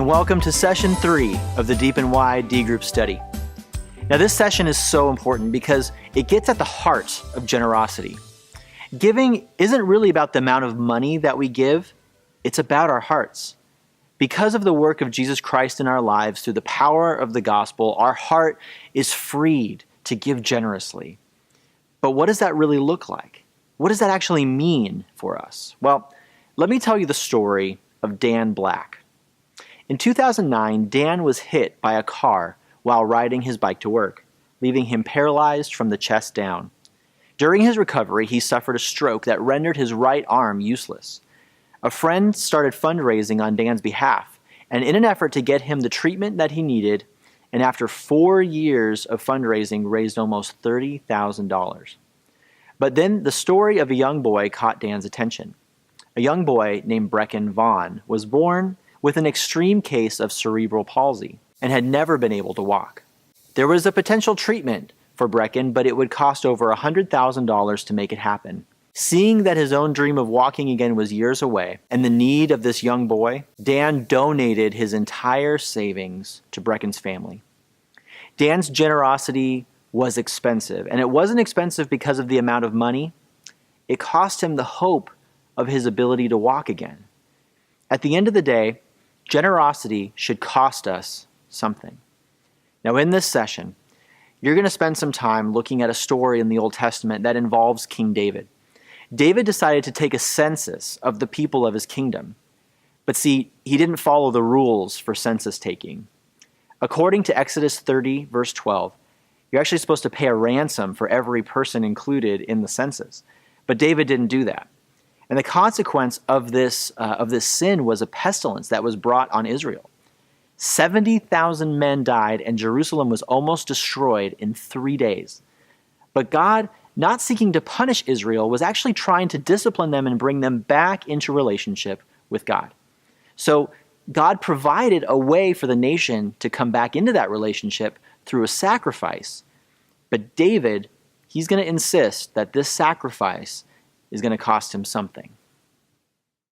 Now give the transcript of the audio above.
and welcome to session 3 of the Deep and Wide D Group study. Now this session is so important because it gets at the heart of generosity. Giving isn't really about the amount of money that we give, it's about our hearts. Because of the work of Jesus Christ in our lives through the power of the gospel, our heart is freed to give generously. But what does that really look like? What does that actually mean for us? Well, let me tell you the story of Dan Black. In 2009, Dan was hit by a car while riding his bike to work, leaving him paralyzed from the chest down. During his recovery, he suffered a stroke that rendered his right arm useless. A friend started fundraising on Dan's behalf, and in an effort to get him the treatment that he needed, and after 4 years of fundraising, raised almost $30,000. But then the story of a young boy caught Dan's attention. A young boy named Brecken Vaughn was born with an extreme case of cerebral palsy and had never been able to walk. There was a potential treatment for Brecken, but it would cost over $100,000 to make it happen. Seeing that his own dream of walking again was years away and the need of this young boy, Dan donated his entire savings to Brecken's family. Dan's generosity was expensive, and it wasn't expensive because of the amount of money. It cost him the hope of his ability to walk again. At the end of the day, generosity should cost us something. Now, in this session, you're going to spend some time looking at a story in the Old Testament that involves King David. David decided to take a census of the people of his kingdom. But see, he didn't follow the rules for census taking. According to Exodus 30, verse 12, you're actually supposed to pay a ransom for every person included in the census. But David didn't do that. And the consequence of this sin was a pestilence that was brought on Israel. 70,000 men died, and Jerusalem was almost destroyed in 3 days. But God, not seeking to punish Israel, was actually trying to discipline them and bring them back into relationship with God. So God provided a way for the nation to come back into that relationship through a sacrifice. But David, he's going to insist that this sacrifice is going to cost him something.